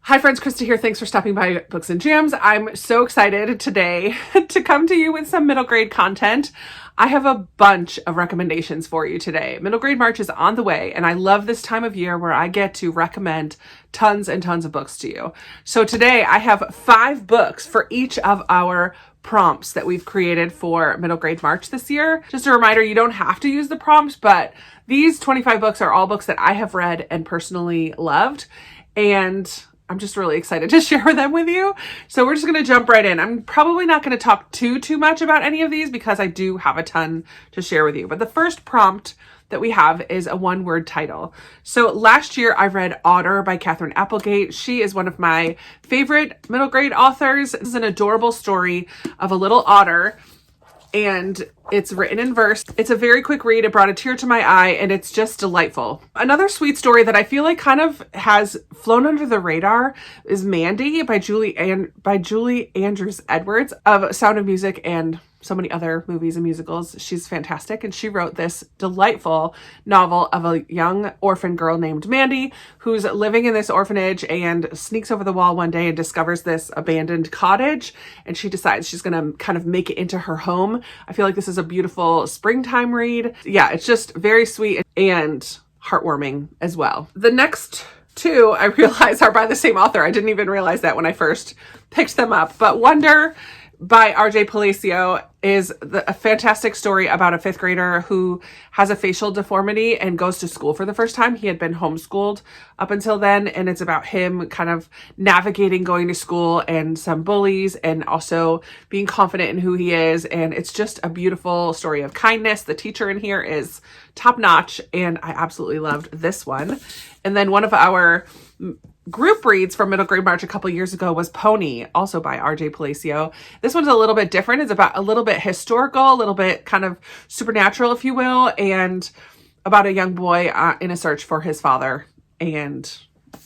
Hi friends, Krista here. Thanks for stopping by Books and Jams. I'm so excited today to come to you with some middle grade content. I have a bunch of recommendations for you today. Middle grade March is on the way, and I love this time of year where I get to recommend tons and tons of books to you. So today I have 5 books for each of our prompts that we've created for middle grade March this year. Just a reminder, you don't have to use the prompts, but these 25 books are all books that I have read and personally loved. And I'm just really excited to share them with you. So we're just going to jump right in. I'm probably not going to talk too much about any of these because I do have a ton to share with you. But the first prompt that we have is a one-word title. So last year I read Otter by Katherine Applegate. She is one of my favorite middle grade authors. This is an adorable story of a little otter, and it's written in verse. It's a very quick read. It brought a tear to my eye, and it's just delightful. Another sweet story that I feel like kind of has flown under the radar is Mandy by Julie Andrews Edwards of Sound of Music and so many other movies and musicals. She's fantastic, and she wrote this delightful novel of a young orphan girl named Mandy who's living in this orphanage and sneaks over the wall one day and discovers this abandoned cottage, and she decides she's gonna kind of make it into her home. I feel like this is a beautiful springtime read. Yeah, it's just very sweet and heartwarming as well. The next 2 I realize are by the same author. I didn't even realize that when I first picked them up, but Wonder by R.J. Palacio is a fantastic story about a 5th grader who has a facial deformity and goes to school for the first time. He had been homeschooled up until then, and it's about him kind of navigating going to school and some bullies and also being confident in who he is. And it's just a beautiful story of kindness. The teacher in here is top notch, and I absolutely loved this one. And then one of our group reads from middle grade March a couple years ago was Pony, also by R.J. Palacio. This one's a little bit different. It's about a little bit historical, a little bit kind of supernatural, if you will, and about a young boy in a search for his father and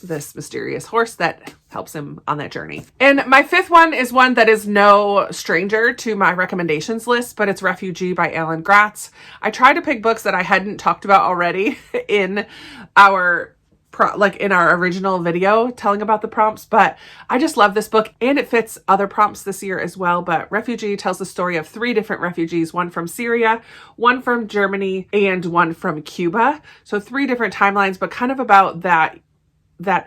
this mysterious horse that helps him on that journey. And my 5th one is one that is no stranger to my recommendations list, but it's Refugee by Alan Gratz. I tried to pick books that I hadn't talked about already in our original video telling about the prompts, but I just love this book, and it fits other prompts this year as well. But Refugee tells the story of 3 different refugees, one from Syria, one from Germany, and one from Cuba. So 3 different timelines, but kind of about that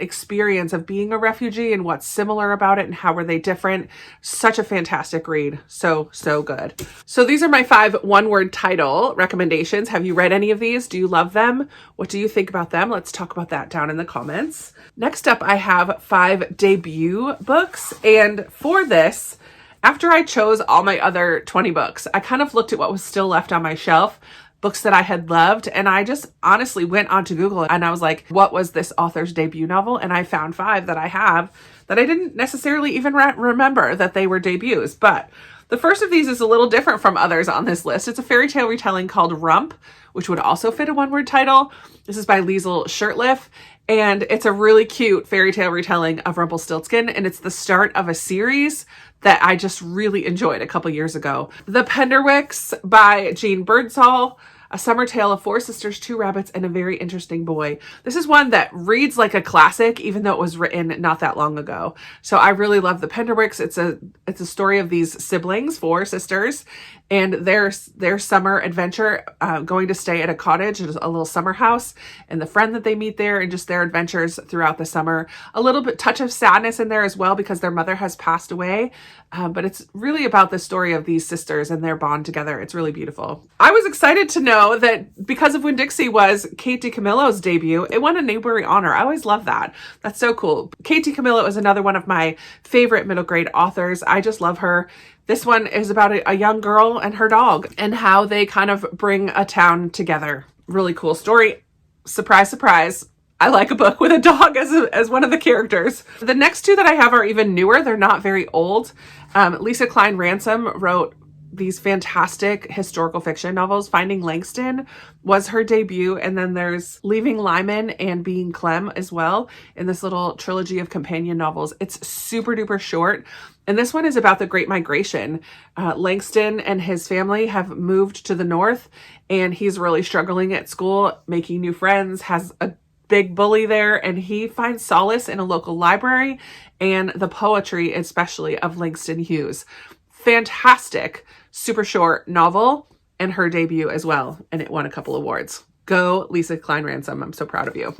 experience of being a refugee and what's similar about it and how were they different. Such a fantastic read. So good. So these are my 5 one-word title recommendations. Have you read any of these? Do you love them? What do you think about them? Let's talk about that down in the comments. Next up, I have 5 debut books. And for this, after I chose all my other 20 books, I kind of looked at what was still left on my shelf, books that I had loved, and I just honestly went onto Google and I was like, what was this author's debut novel? And I found 5 that I have that I didn't necessarily even remember that they were debuts. But the first of these is a little different from others on this list. It's a fairy tale retelling called Rump, which would also fit a one-word title. This is by Liesl Shirtliff, and it's a really cute fairy tale retelling of Rumpelstiltskin, and it's the start of a series that I just really enjoyed a couple years ago. The Penderwicks by Jean Birdsall, a summer tale of 4 sisters, 2 rabbits, and a very interesting boy. This is one that reads like a classic, even though it was written not that long ago. So I really love The Penderwicks. It's a story of these siblings, 4 sisters, and their summer adventure, going to stay at a cottage, a little summer house, and the friend that they meet there, and just their adventures throughout the summer. A little bit touch of sadness in there as well because their mother has passed away, but it's really about the story of these sisters and their bond together. It's really beautiful. I was excited to know that because of Winn-Dixie was Kate DiCamillo's debut, it won a Newbery Honor. I always love that. That's so cool. Kate DiCamillo is another one of my favorite middle grade authors. I just love her. This one is about a young girl and her dog and how they kind of bring a town together. Really cool story. Surprise, surprise. I like a book with a dog as one of the characters. The next 2 that I have are even newer. They're not very old. Lisa Klein Ransom wrote these fantastic historical fiction novels. Finding Langston was her debut, and then there's Leaving Lyman and Being Clem as well in this little trilogy of companion novels. It's super duper short, and this one is about the Great Migration. Langston and his family have moved to the north, and he's really struggling at school, making new friends, has a big bully there, and he finds solace in a local library and the poetry, especially of Langston Hughes. Fantastic, super short novel, and her debut as well, and it won a couple awards. Go, Lisa Klein Ransom. I'm so proud of you.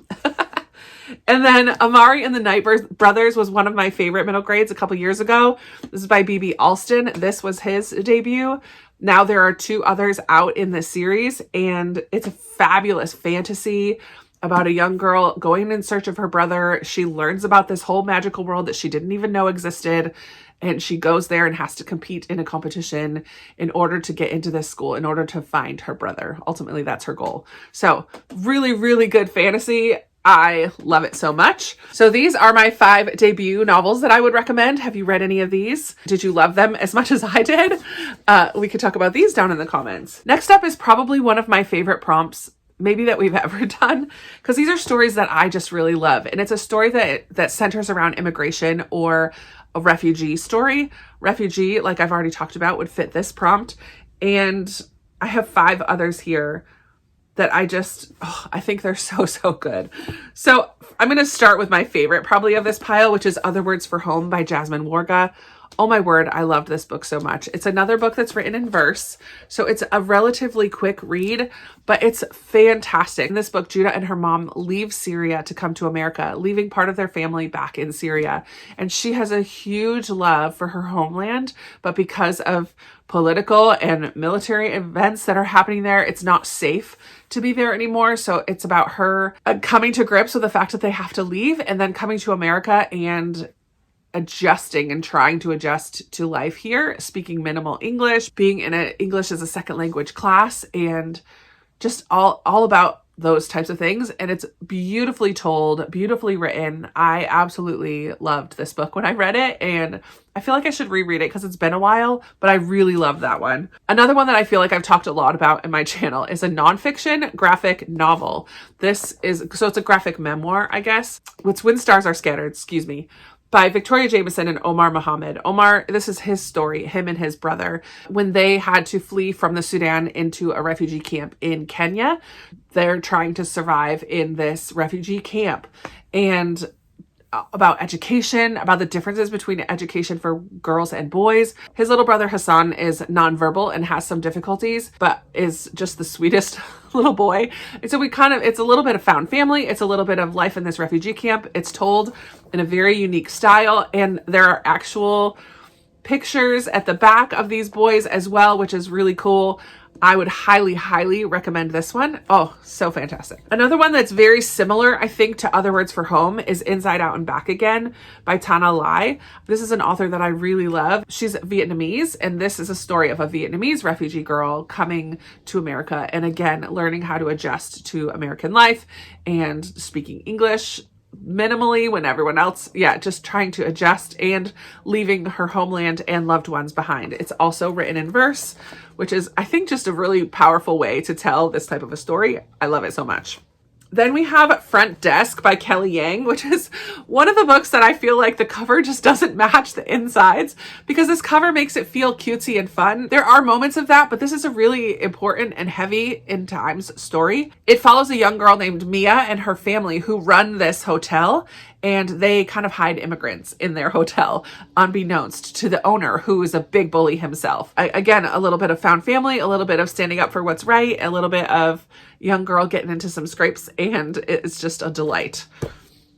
And then Amari and the Night Brothers was one of my favorite middle grades a couple years ago. This is by B.B. Alston. This was his debut. Now there are 2 others out in this series, and it's a fabulous fantasy about a young girl going in search of her brother. She learns about this whole magical world that she didn't even know existed, and she goes there and has to compete in a competition in order to get into this school, in order to find her brother. Ultimately, that's her goal. So really, really good fantasy. I love it so much. So these are my 5 debut novels that I would recommend. Have you read any of these? Did you love them as much as I did? We could talk about these down in the comments. Next up is probably one of my favorite prompts maybe that we've ever done, because these are stories that I just really love. And it's a story that centers around immigration or a refugee story. Refugee, like I've already talked about, would fit this prompt. And I have 5 others here that I think they're so good. So I'm going to start with my favorite probably of this pile, which is Other Words for Home by Jasmine Warga. Oh my word, I loved this book so much. It's another book that's written in verse, so it's a relatively quick read, but it's fantastic. In this book, Judah and her mom leave Syria to come to America, leaving part of their family back in Syria. And she has a huge love for her homeland, but because of political and military events that are happening there, it's not safe to be there anymore. So it's about her coming to grips with the fact that they have to leave, and then coming to America and adjusting and trying to adjust to life here, speaking minimal English, being in an English as a second language class, and just all about those types of things. And it's beautifully told, beautifully written. I absolutely loved this book when I read it, and I feel like I should reread it because it's been a while, but I really loved that one. Another one that I feel like I've talked a lot about in my channel is a nonfiction graphic novel. It's a graphic memoir, I guess. It's When Stars Are Scattered, by Victoria Jameson and Omar Mohammed. Omar, this is his story, him and his brother, when they had to flee from the Sudan into a refugee camp in Kenya. They're trying to survive in this refugee camp, and about education, about the differences between education for girls and boys. His little brother Hassan is nonverbal and has some difficulties, but is just the sweetest little boy. And so it's a little bit of found family. It's a little bit of life in this refugee camp. It's told in a very unique style, and there are actual pictures at the back of these boys as well, which is really cool. I would highly recommend this one. Oh, so fantastic. Another one that's very similar, I think, to Other Words for Home is Inside Out and Back Again by Tana Lai. This is an author that I really love. She's Vietnamese, and this is a story of a Vietnamese refugee girl coming to America and again learning how to adjust to American life and speaking English minimally when everyone else, just trying to adjust and leaving her homeland and loved ones behind. It's also written in verse, which is, I think, just a really powerful way to tell this type of a story. I love it so much. Then we have Front Desk by Kelly Yang, which is one of the books that I feel like the cover just doesn't match the insides, because this cover makes it feel cutesy and fun. There are moments of that, but this is a really important and heavy in times story. It follows a young girl named Mia and her family who run this hotel, and they kind of hide immigrants in their hotel, unbeknownst to the owner, who is a big bully himself. Again, a little bit of found family, a little bit of standing up for what's right, a little bit of young girl getting into some scrapes, and it's just a delight.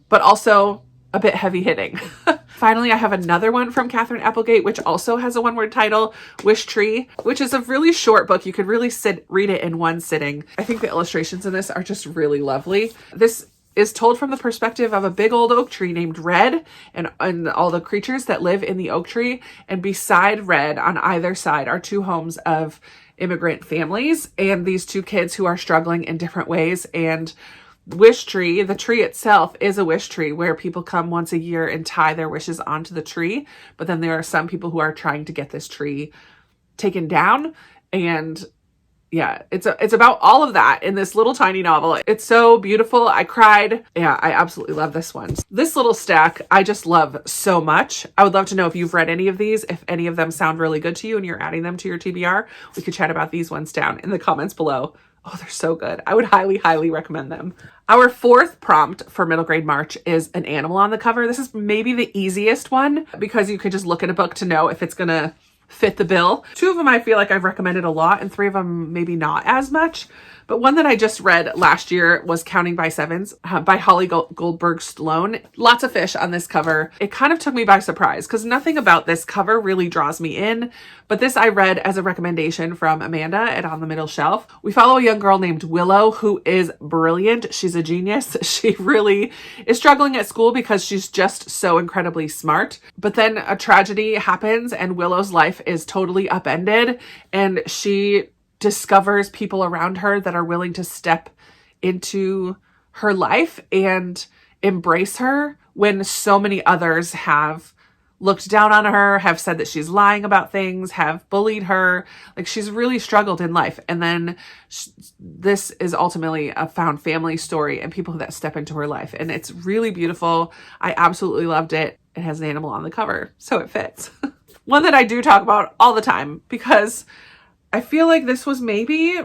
But also a bit heavy hitting. Finally, I have another one from Catherine Applegate, which also has a one-word title, Wish Tree, which is a really short book. You could really read it in one sitting. I think the illustrations in this are just really lovely. This is told from the perspective of a big old oak tree named Red and all the creatures that live in the oak tree. And beside Red, on either side, are two homes of immigrant families and these two kids who are struggling in different ways. And Wish Tree, the tree itself, is a wish tree where people come once a year and tie their wishes onto the tree. But then there are some people who are trying to get this tree taken down. And yeah, it's about all of that in this little tiny novel. It's so beautiful. I cried. Yeah, I absolutely love this one. This little stack, I just love so much. I would love to know if you've read any of these, if any of them sound really good to you and you're adding them to your TBR. We could chat about these ones down in the comments below. Oh, they're so good. I would highly, highly recommend them. Our fourth prompt for Middle Grade March is an animal on the cover. This is maybe the easiest one because you can just look at a book to know if it's going to fit the bill. Two of them I feel like I've recommended a lot, and three of them maybe not as much. But one that I just read last year was Counting by Sevens by Holly Goldberg Sloan. Lots of fish on this cover. It kind of took me by surprise because nothing about this cover really draws me in. But this I read as a recommendation from Amanda at On the Middle Shelf. We follow a young girl named Willow who is brilliant. She's a genius. She really is struggling at school because she's just so incredibly smart. But then a tragedy happens and Willow's life is totally upended, and she discovers people around her that are willing to step into her life and embrace her when so many others have looked down on her, have said that she's lying about things, have bullied her. Like, she's really struggled in life. And then this is ultimately a found family story and people that step into her life. And it's really beautiful. I absolutely loved it. It has an animal on the cover, so it fits. One that I do talk about all the time because I feel like this was maybe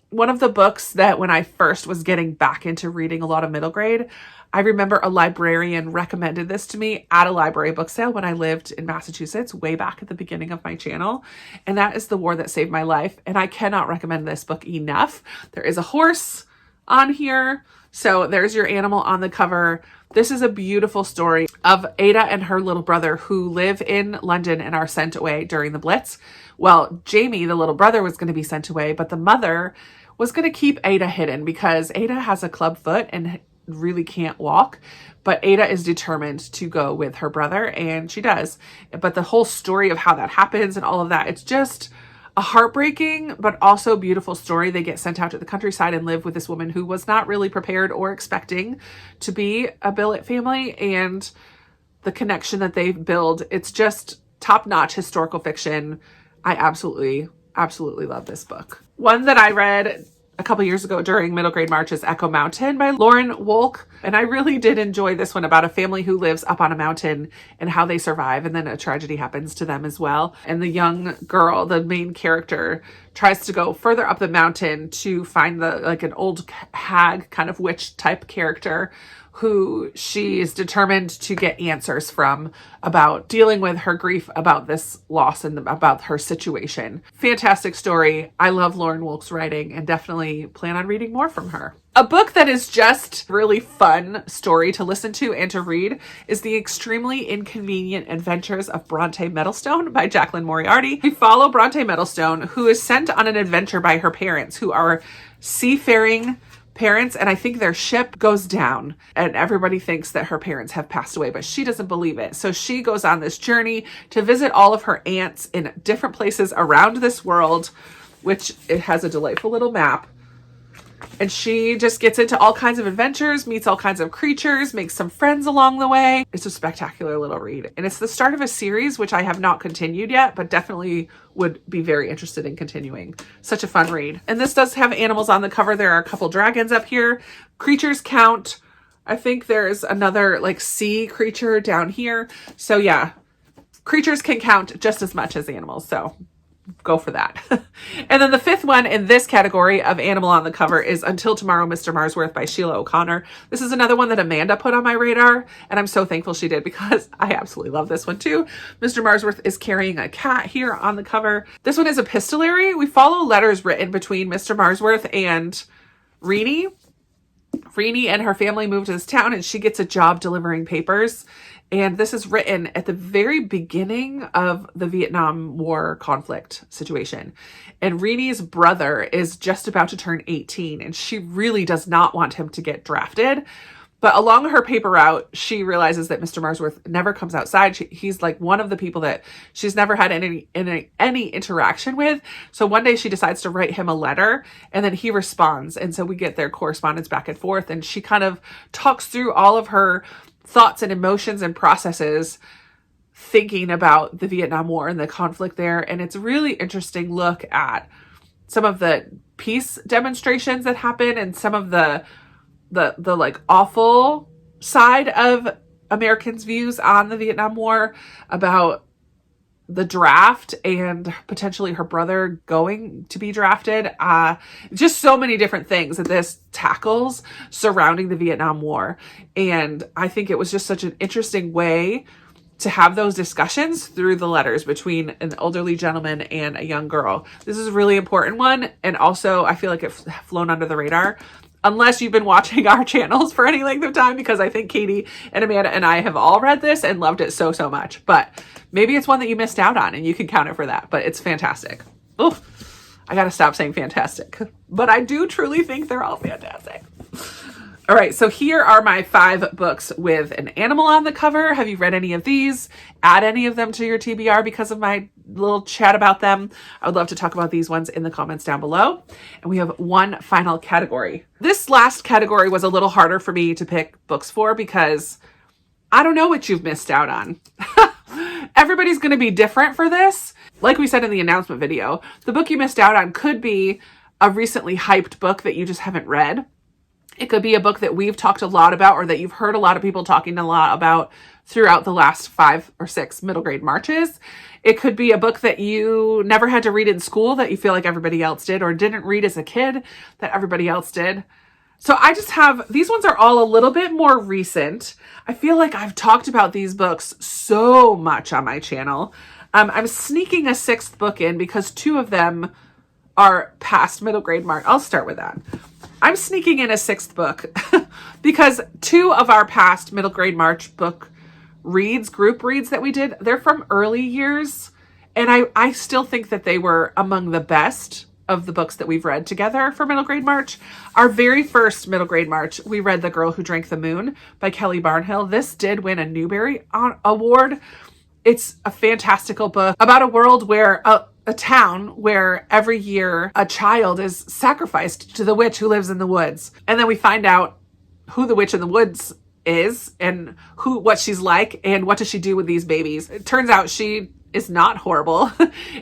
one of the books that when I first was getting back into reading a lot of middle grade, I remember a librarian recommended this to me at a library book sale when I lived in Massachusetts way back at the beginning of my channel. And that is The War That Saved My Life. And I cannot recommend this book enough. There is a horse on here. So there's your animal on the cover. This is a beautiful story of Ada and her little brother who live in London and are sent away during the Blitz. Well, Jamie, the little brother, was going to be sent away, but the mother was going to keep Ada hidden because Ada has a club foot and really can't walk. But Ada is determined to go with her brother, and she does. But the whole story of how that happens and all of that, it's just a heartbreaking but also beautiful story. They get sent out to the countryside and live with this woman who was not really prepared or expecting to be a billet family, and the connection that they build. It's just top-notch historical fiction. I absolutely, absolutely love this book. One that I read a couple years ago during Middle Grade March is Echo Mountain by Lauren Wolk. And I really did enjoy this one about a family who lives up on a mountain and how they survive. And then a tragedy happens to them as well. And the young girl, the main character, tries to go further up the mountain to find an old hag kind of witch type character who she is determined to get answers from about dealing with her grief about this loss and about her situation. Fantastic story. I love Lauren Wolk's writing and definitely plan on reading more from her. A book that is just really fun story to listen to and to read is The Extremely Inconvenient Adventures of Bronte Meadowstone by Jacqueline Moriarty. We follow Bronte Meadowstone, who is sent on an adventure by her parents, who are seafaring parents, and I think their ship goes down and everybody thinks that her parents have passed away, but she doesn't believe it. So she goes on this journey to visit all of her aunts in different places around this world, which it has a delightful little map. And she just gets into all kinds of adventures, meets all kinds of creatures, makes some friends along the way. It's a spectacular little read. And it's the start of a series, which I have not continued yet, but definitely would be very interested in continuing. Such a fun read. And this does have animals on the cover. There are a couple dragons up here. Creatures count. I think there's another sea creature down here. So yeah, creatures can count just as much as animals. So go for that. And then the fifth one in this category of animal on the cover is Until Tomorrow, Mr. Marsworth by Sheila O'Connor. This is another one that Amanda put on my radar, and I'm so thankful she did because I absolutely love this one too. Mr. Marsworth is carrying a cat here on the cover. This one is epistolary. We follow letters written between Mr. Marsworth and Renee. Renee and her family move to this town and she gets a job delivering papers. And this is written at the very beginning of the Vietnam War conflict situation. And Renee's brother is just about to turn 18 and she really does not want him to get drafted. But along her paper route, she realizes that Mr. Marsworth never comes outside. He's one of the people that she's never had any interaction with. So one day she decides to write him a letter and then he responds. And so we get their correspondence back and forth. And she kind of talks through all of her thoughts and emotions and processes thinking about the Vietnam War and the conflict there. And it's a really interesting look at some of the peace demonstrations that happen and some of the awful side of Americans' views on the Vietnam War, about the draft and potentially her brother going to be drafted. Just so many different things that this tackles surrounding the Vietnam War. And I think it was just such an interesting way to have those discussions through the letters between an elderly gentleman and a young girl. This is a really important one. And also I feel like it's flown under the radar, unless you've been watching our channels for any length of time, because I think Katie and Amanda and I have all read this and loved it so, so much. But maybe it's one that you missed out on and you can count it for that, but it's fantastic. Oh, I got to stop saying fantastic, but I do truly think they're all fantastic. All right, so here are my 5 books with an animal on the cover. Have you read any of these? Add any of them to your TBR because of my little chat about them. I would love to talk about these ones in the comments down below. And we have one final category. This last category was a little harder for me to pick books for because I don't know what you've missed out on. Everybody's going to be different for this. Like we said in the announcement video, the book you missed out on could be a recently hyped book that you just haven't read. It could be a book that we've talked a lot about or that you've heard a lot of people talking a lot about throughout the last 5 or 6 middle grade marches. It could be a book that you never had to read in school that you feel like everybody else did, or didn't read as a kid that everybody else did. So I just have, these ones are all a little bit more recent. I feel like I've talked about these books so much on my channel. I'm sneaking a 6th book in because 2 of them are past middle grade mark. I'll start with that. I'm sneaking in a 6th book because 2 of our past middle grade March book reads, group reads that we did, they're from early years. And I still think that they were among the best of the books that we've read together for middle grade March. Our very first middle grade March, we read The Girl Who Drank the Moon by Kelly Barnhill. This did win a Newbery Award. It's a fantastical book about a world where a town where every year a child is sacrificed to the witch who lives in the woods. And then we find out who the witch in the woods is and what she's like and what does she do with these babies. It turns out she is not horrible.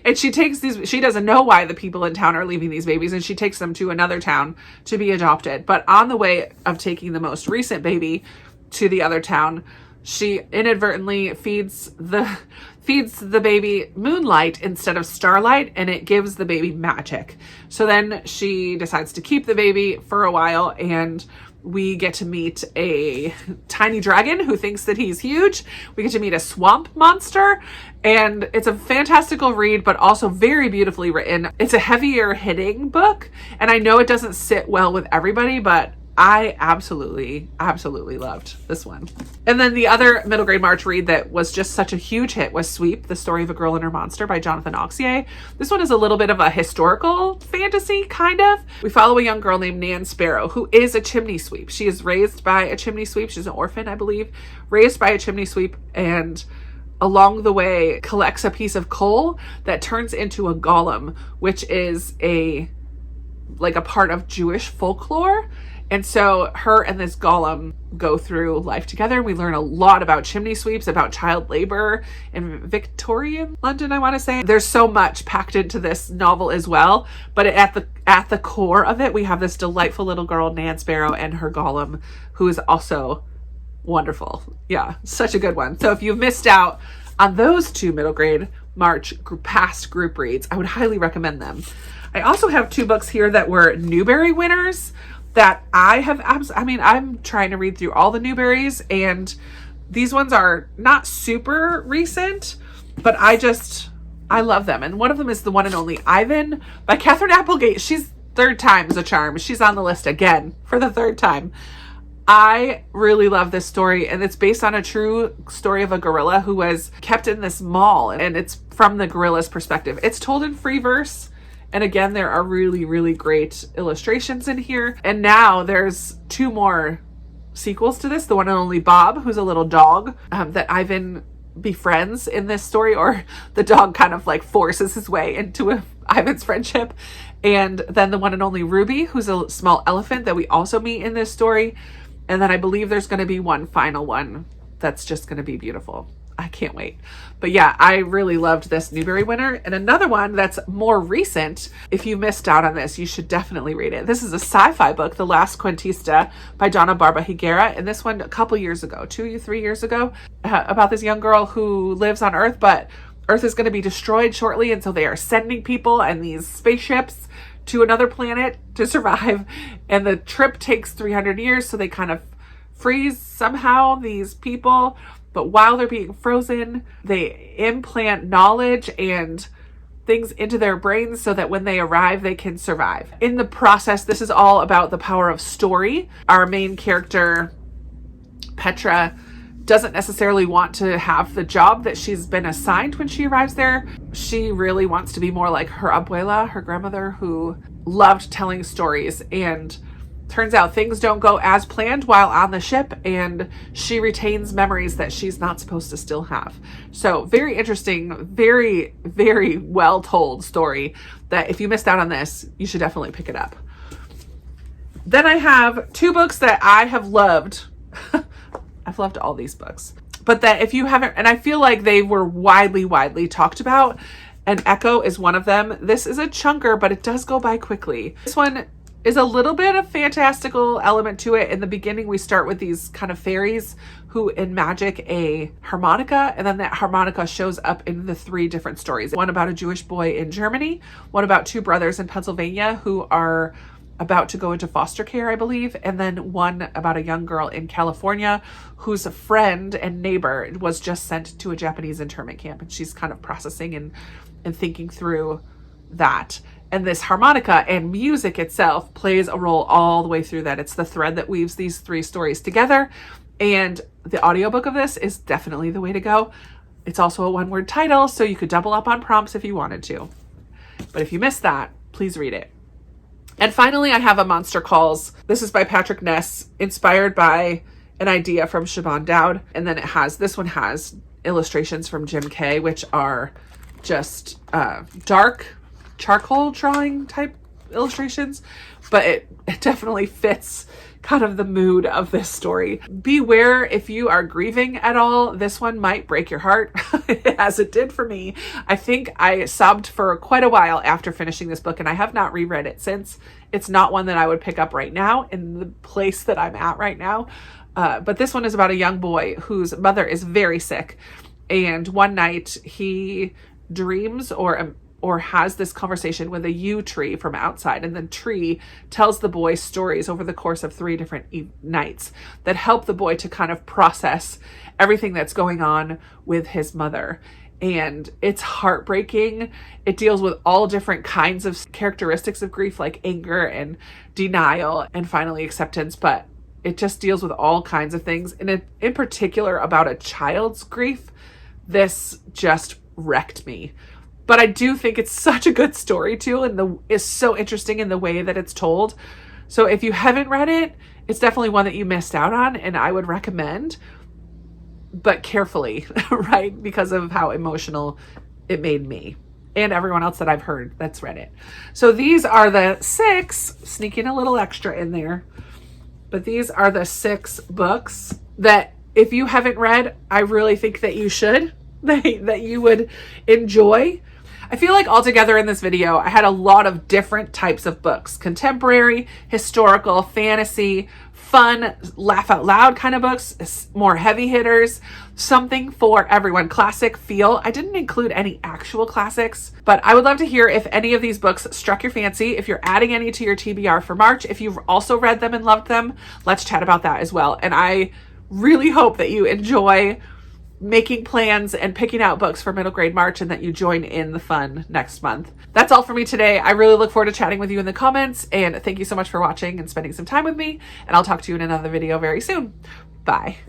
And she doesn't know why the people in town are leaving these babies, and she takes them to another town to be adopted. But on the way of taking the most recent baby to the other town, she inadvertently feeds the baby moonlight instead of starlight, and it gives the baby magic. So then she decides to keep the baby for a while, and we get to meet a tiny dragon who thinks that he's huge. We get to meet a swamp monster, and it's a fantastical read, but also very beautifully written. It's a heavier hitting book, and I know it doesn't sit well with everybody, but I absolutely loved this one. And then the other middle grade March read that was just such a huge hit was Sweep, The Story of a Girl and Her Monster by Jonathan Auxier. This one is a little bit of a historical fantasy, kind of. We follow a young girl named Nan Sparrow, who is a chimney sweep. She is raised by a chimney sweep. She's an orphan, I believe, raised by a chimney sweep, and along the way collects a piece of coal that turns into a golem, which is a part of Jewish folklore. And so her and this golem go through life together. We learn a lot about chimney sweeps, about child labor in Victorian London, I want to say. There's so much packed into this novel as well. But at the core of it, we have this delightful little girl, Nan Sparrow, and her golem, who is also wonderful. Yeah, such a good one. So if you've missed out on those 2 middle grade March past group reads, I would highly recommend them. I also have 2 books here that were Newbery winners that I have, I'm trying to read through all the Newberries, and these ones are not super recent, but I love them. And one of them is the one and only Ivan by Catherine Applegate. She's 3rd time's a charm. She's on the list again for the 3rd time. I really love this story, and it's based on a true story of a gorilla who was kept in this mall, and it's from the gorilla's perspective. It's told in free verse. And again, there are really, really great illustrations in here. And now there's 2 more sequels to this. The one and only Bob, who's a little dog that Ivan befriends in this story, or the dog kind of forces his way into Ivan's friendship. And then the one and only Ruby, who's a small elephant that we also meet in this story. And then I believe there's going to be one final one that's just going to be beautiful. I can't wait. But yeah, I really loved this Newbery winner. And another one that's more recent, if you missed out on this, you should definitely read it. This is a sci-fi book, The Last Cuentista by Donna Barba Higuera. And this one a couple years ago, 2 or 3 years ago, about this young girl who lives on Earth, but Earth is going to be destroyed shortly, and so they are sending people and these spaceships to another planet to survive. And the trip takes 300 years, so they kind of freeze somehow these people. But while they're being frozen, they implant knowledge and things into their brains so that when they arrive, they can survive. In the process, this is all about the power of story. Our main character, Petra, doesn't necessarily want to have the job that she's been assigned when she arrives there. She really wants to be more like her abuela, her grandmother, who loved telling stories. And turns out things don't go as planned while on the ship, and she retains memories that she's not supposed to still have. So very interesting, very, very well told story that if you missed out on this, you should definitely pick it up. Then I have 2 books that I have loved. I've loved all these books, but that if you haven't, and I feel like they were widely talked about, and Echo is one of them. This is a chunker, but it does go by quickly. This one is a little bit of fantastical element to it. In the beginning, we start with these kind of fairies who in magic a harmonica, and then that harmonica shows up in the 3 different stories. One about a Jewish boy in Germany, one about 2 brothers in Pennsylvania who are about to go into foster care, I believe, and then one about a young girl in California whose friend and neighbor was just sent to a Japanese internment camp, and she's kind of processing and thinking through that. And this harmonica and music itself plays a role all the way through that. It's the thread that weaves these 3 stories together. And the audiobook of this is definitely the way to go. It's also a 1-word title, so you could double up on prompts if you wanted to. But if you missed that, please read it. And finally, I have A Monster Calls. This is by Patrick Ness, inspired by an idea from Siobhan Dowd. And then this one has illustrations from Jim Kay, which are just dark charcoal drawing type illustrations, but it definitely fits kind of the mood of this story. Beware if you are grieving at all. This one might break your heart as it did for me. I think I sobbed for quite a while after finishing this book, and I have not reread it since. It's not one that I would pick up right now in the place that I'm at right now. But this one is about a young boy whose mother is very sick. And one night he dreams or has this conversation with a yew tree from outside, and the tree tells the boy stories over the course of 3 different nights that help the boy to kind of process everything that's going on with his mother. And it's heartbreaking. It deals with all different kinds of characteristics of grief, like anger and denial and finally acceptance, but it just deals with all kinds of things. And in particular about a child's grief, this just wrecked me. But I do think it's such a good story too, and is so interesting in the way that it's told. So if you haven't read it, it's definitely one that you missed out on, and I would recommend, but carefully, right? Because of how emotional it made me and everyone else that I've heard that's read it. So these are the 6, sneaking a little extra in there, but these are the 6 books that if you haven't read, I really think that you should, that you would enjoy. I feel like altogether in this video, I had a lot of different types of books: contemporary, historical, fantasy, fun, laugh out loud kind of books, more heavy hitters, something for everyone. Classic feel. I didn't include any actual classics, but I would love to hear if any of these books struck your fancy, if you're adding any to your TBR for March, if you've also read them and loved them. Let's chat about that as well. And I really hope that you enjoy making plans and picking out books for middle grade March, and that you join in the fun next month. That's all for me today. I really look forward to chatting with you in the comments, and thank you so much for watching and spending some time with me, and I'll talk to you in another video very soon. Bye.